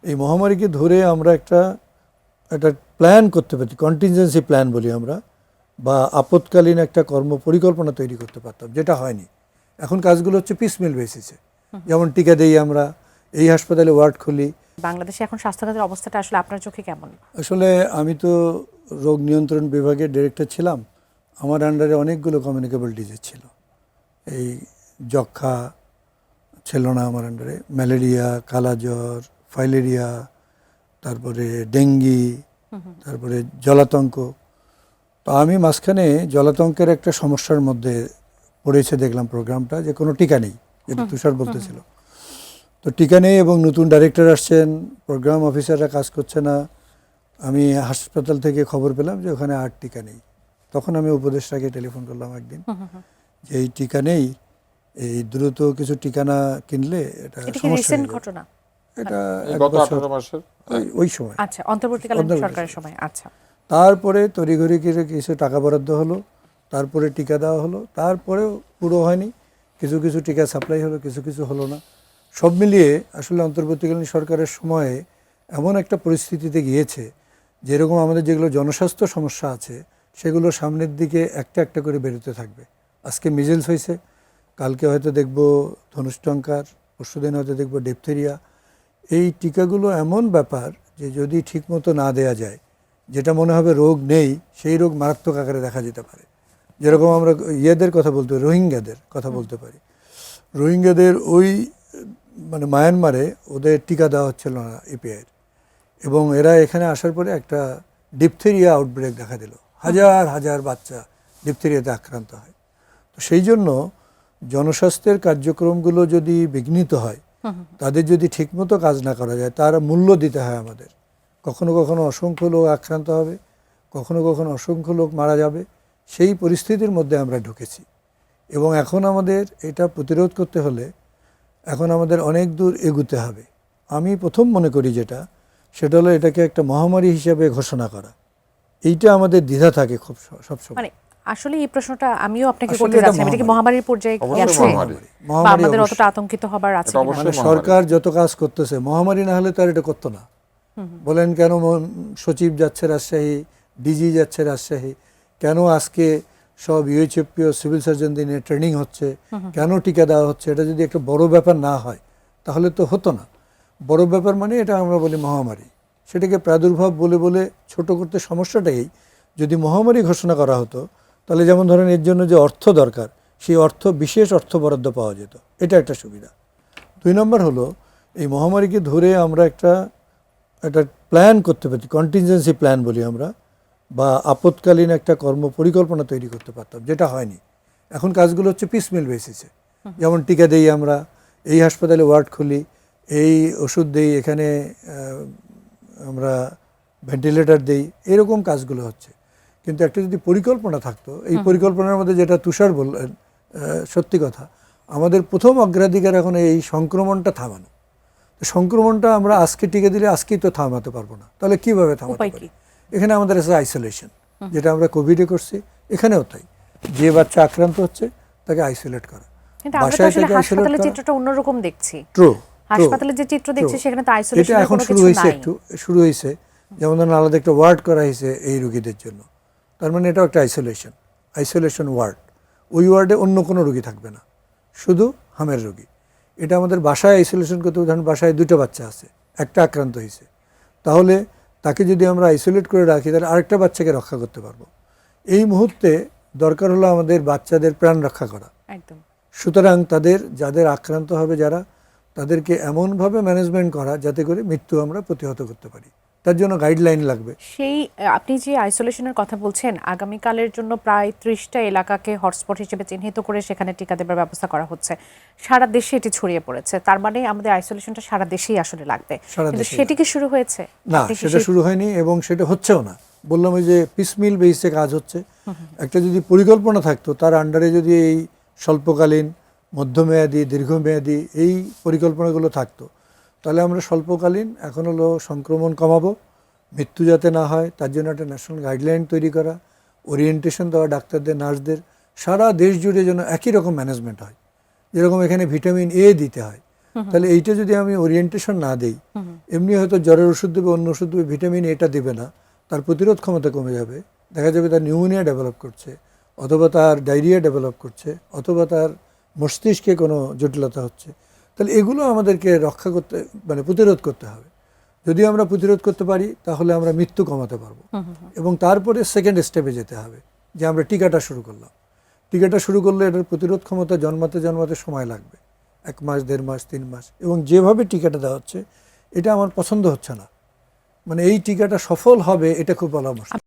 এই মহামারীকে ধরে আমরা একটা প্ল্যান করতে পারি, কন্টিনজেন্সি প্ল্যান বলি আমরা, বা আপৎকালীন একটা কর্ম পরিকল্পনা তৈরি করতে পারতাম, যেটা হয়নি। এখন কাজগুলো হচ্ছে পিসমিল বেসিসে। যেমন টিকা দেই আমরা, এই হাসপাতালে ওয়ার্ড খুলি। বাংলাদেশে এখন স্বাস্থ্যখাতের অবস্থাটা আসলে আপনার চোখে কেমন? আসলে আমি তো রোগ নিয়ন্ত্রণ বিভাগের ডিরেক্টর ছিলাম। আমার আন্ডারে অনেকগুলো কমিউনিকেবল ডিজিজ ছিল। এই যক্ষা ছিল না আমার আন্ডারে, ম্যালেরিয়া, কালাজ্বর, ফাইলেরিয়া, তারপরে ডেঙ্গি, তারপরে জলাতঙ্ক। তো আমি মাঝখানে জলাতঙ্কের একটা সমস্যার মধ্যে পড়েছে, দেখলাম প্রোগ্রামটা যে কোনো টিকা নেই, যেটা তুষার বলতেছিল। তো টিকা নেই এবং নতুন ডাইরেক্টর আসছেন, প্রোগ্রাম অফিসাররা কাজ করছে না। আমি হাসপাতাল থেকে খবর পেলাম যে ওখানে আর টিকা নেই। তখন আমি উপদেষ্টাকে টেলিফোন করলাম একদিন যে এই টিকা নেই, এই দ্রুত কিছু টিকা না কিনলে এটা সমস্যা হয়ে যাবে। ঘটনা এটা গত 18 মাসের ওই সময়, আচ্ছা, অন্তর্বর্তীকালীন সরকারের সময়। আচ্ছা, তারপরে তড়িঘড়ি করে কিছু টাকা বরাদ্দ হলো, তারপরে টিকা দেওয়া হলো, তারপরেও পুরো হয়নি। কিছু কিছু টিকা সাপ্লাই হলো, কিছু কিছু হলো না। সব মিলিয়ে আসলে অন্তর্বর্তীকালীন সরকারের সময়ে এমন একটা পরিস্থিতিতে গিয়েছে, যেরকম আমাদের যেগুলো জনস্বাস্থ্য সমস্যা আছে সেগুলো সামনের দিকে একটা একটা করে বেরোতে থাকবে। আজকে মিজেলস হয়েছে, কালকে হয়তো দেখব ধনুষ্টঙ্কার, পরশুদিন হয়তো দেখব ডিপথেরিয়া। এই টিকাগুলো এমন ব্যাপার যে যদি ঠিকমতো না দেয়া যায়, যেটা মনে হবে রোগ নেই, সেই রোগ মারাত্মক আকারে দেখা যেতে পারে। যেরকম আমরা ইয়েদের কথা বলতে পারি, রোহিঙ্গাদের কথা বলতে পারি। রোহিঙ্গাদের ওই মানে মায়ানমারে ওদের টিকা দেওয়া হচ্ছিল না ইপিআইয়ের, এবং এরা এখানে আসার পরে একটা ডিপথেরিয়া আউটব্রেক দেখা দিল। হাজার হাজার বাচ্চা ডিপথেরিয়াতে আক্রান্ত হয়। তো সেই জন্য জনস্বাস্থ্যের কার্যক্রমগুলো যদি বিঘ্নিত হয়, তাদের যদি ঠিকমতো কাজ না করা যায়, তার মূল্য দিতে হয় আমাদের। কখনো কখনো অসংখ্য লোক আক্রান্ত হবে, কখনো কখনো অসংখ্য লোক মারা যাবে। সেই পরিস্থিতির মধ্যে আমরা ঢুকেছি, এবং এখন আমাদের এটা প্রতিরোধ করতে হলে এখন আমাদের অনেক দূর এগুতে হবে। আমি প্রথম মনে করি যেটা, সেটা হলো এটাকে একটা মহামারী হিসেবে ঘোষণা করা। এইটা আমাদের দ্বিধা থাকে খুব সবসময়। মানে আসলে এই প্রশ্নটা আমিও আপনাকে করতে যাচ্ছিলাম, এটা কি মহামারীর পর্যায়ে গেছে? বা আমাদের অতটা আতঙ্কিত হবার আছে কিনা? মানে সরকার যত কাজ করতেছে, মহামারী না হলে তার এটা করতো না। বলেন কেন সচিব যাচ্ছে রাজশাহী, ডিজি যাচ্ছে রাজশাহী, কেন আজকে সব ইউএইচএফপিও সিভিল সার্জনদের নিয়ে ট্রেনিং হচ্ছে, কেন টিকা দেওয়া হচ্ছে? এটা যদি একটা বড় ব্যাপার না হয় তাহলে তো হতো না। বড় ব্যাপার মানে এটা আমরা বলি মহামারী। সেটাকে প্রাদুর্ভাব বলে বলে ছোট করতে সমস্যাটাই। যদি মহামারী ঘোষণা করা হতো, তাহলে যেমন ধরেন এর জন্য যে অর্থ দরকার, সেই অর্থ বিশেষ অর্থ বরাদ্দ পাওয়া যেত। এটা একটা সুবিধা। 2 নম্বর হলো, এই মহামারীকে ধরে আমরা একটা প্ল্যান করতে পারি, কন্টিনজেন্সি প্ল্যান বলি আমরা, বা আপৎকালীন একটা কর্ম পরিকল্পনা তৈরি করতে পারতাম, যেটা হয়নি। এখন কাজগুলো হচ্ছে পিসমিল বেসিসে। যেমন টিকা দেই আমরা, এই হাসপাতালে ওয়ার্ড খুলি, এই ওষুধ দেই, এখানে আমরা ভেন্টিলেটর দেই, এরকম কাজগুলো হচ্ছে। কিন্তু একটা যদি পরিকল্পনা থাকতো, এই পরিকল্পনার মধ্যে যেটা তুষার বললেন, সত্যি কথা, আমাদের প্রথম অগ্রাধিকার এখন এই সংক্রমণটা থামানো। সংক্রমণটা আমরা আজকে টিকা দিলে আজকেই তো থামাতে পারবো না, তাহলে কিভাবে থামাতে পারি? এখানে আমাদের আছে আইসোলেশন, যেটা আমরা কোভিডে করছি, এখানেও তাই। যে বাচ্চা আক্রান্ত হচ্ছে তাকে আইসোলেট করা, বাসায় থেকে আইসোলেট করা। চিত্রটা অন্যরকম দেখছি। ট্রু, হাসপাতালে যে চিত্র দেখছি সেখানে তো আইসোলেশন এটা এখন শুরু হয়েছে, একটু শুরু হয়েছে। যেমন ধরুন আলাদা একটা ওয়ার্ড করা হয়েছে এই রোগীদের জন্য, তার মানে এটাও একটা আইসোলেশন ওয়ার্ড। ওই ওয়ার্ডে অন্য কোনো রোগী থাকবে না, শুধু হামের রোগী। এটা আমাদের বাসায় আইসোলেশন করতে, ধরুন বাসায় 2টা বাচ্চা আছে, একটা আক্রান্ত হয়েছে, তাহলে তাকে যদি আমরা আইসোলেট করে রাখি, তাহলে আরেকটা বাচ্চাকে রক্ষা করতে পারবো। এই মুহূর্তে দরকার হলো আমাদের বাচ্চাদের প্রাণ রক্ষা করা। একদম। সুতরাং যাদের আক্রান্ত হবে, যারা, তাদেরকে এমনভাবে ম্যানেজমেন্ট করা যাতে করে মৃত্যু আমরা প্রতিহত করতে পারি। তার জন্য গাইডলাইন লাগবে। সেই আপনি যে আইসোলেশনের কথা বলছেন, আগামীকালের জন্য প্রায় 30টা এলাকাকে হটস্পট হিসেবে চিহ্নিত করে সেখানে টিকা দেবার ব্যবস্থা করা হচ্ছে। সারা দেশে এটি ছড়িয়ে পড়েছে, তার মানে আমাদের আইসোলেশনটা সারা দেশেই আসলে লাগবে। কিন্তু সেটি কি শুরু হয়েছে? না, সেটা শুরু হয়নি, এবং সেটা হচ্ছেও না। বললাম ওই যে পিসমিল বেসে কাজ হচ্ছে। একটা যদি পরিকল্পনা থাকতো, তার আন্ডারে যদি এই স্বল্পকালীন, মধ্যমেয়াদী, দীর্ঘমেয়াদী এই পরিকল্পনাগুলো থাকতো, তাহলে আমরা স্বল্পকালীন এখন হলো সংক্রমণ কমাবো, মৃত্যু যাতে না হয়, তার জন্য একটা ন্যাশনাল গাইডলাইন তৈরি করা, ওরিয়েন্টেশন দেওয়া ডাক্তারদের, নার্সদের, সারা দেশ জুড়ে যেন একই রকম ম্যানেজমেন্ট হয়। যেরকম এখানে ভিটামিন এ দিতে হয়, তাহলে এইটা যদি আমি ওরিয়েন্টেশন না দেই, এমনি হয়তো জ্বরের ওষুধ দেবে, অন্য ওষুধ দেবে, ভিটামিন এটা দেবে না, তার প্রতিরোধ ক্ষমতা কমে যাবে, দেখা যাবে তার নিউমোনিয়া ডেভেলপ করছে, অথবা তার ডায়রিয়া ডেভেলপ করছে, অথবা তার মস্তিষ্কে কোনো জটিলতা হচ্ছে। তাহলে এগুলো আমাদেরকে রক্ষা করতে মানে প্রতিরোধ করতে হবে। যদি আমরা প্রতিরোধ করতে পারি তাহলে আমরা মৃত্যু কমাতে পারবো। এবং তারপরে সেকেন্ড স্টেপে যেতে হবে, যে আমরা টিকাটা শুরু করলাম। টিকাটা শুরু করলে এটার প্রতিরোধ ক্ষমতা জন্মাতে জন্মাতে সময় লাগবে, 1 মাস, 1.5 মাস, 3 মাস। এবং যেভাবে টিকাটা দেওয়া হচ্ছে এটা আমার পছন্দ হচ্ছে না, মানে এই টিকাটা সফল হবে এটা খুব বলা মুশকিল।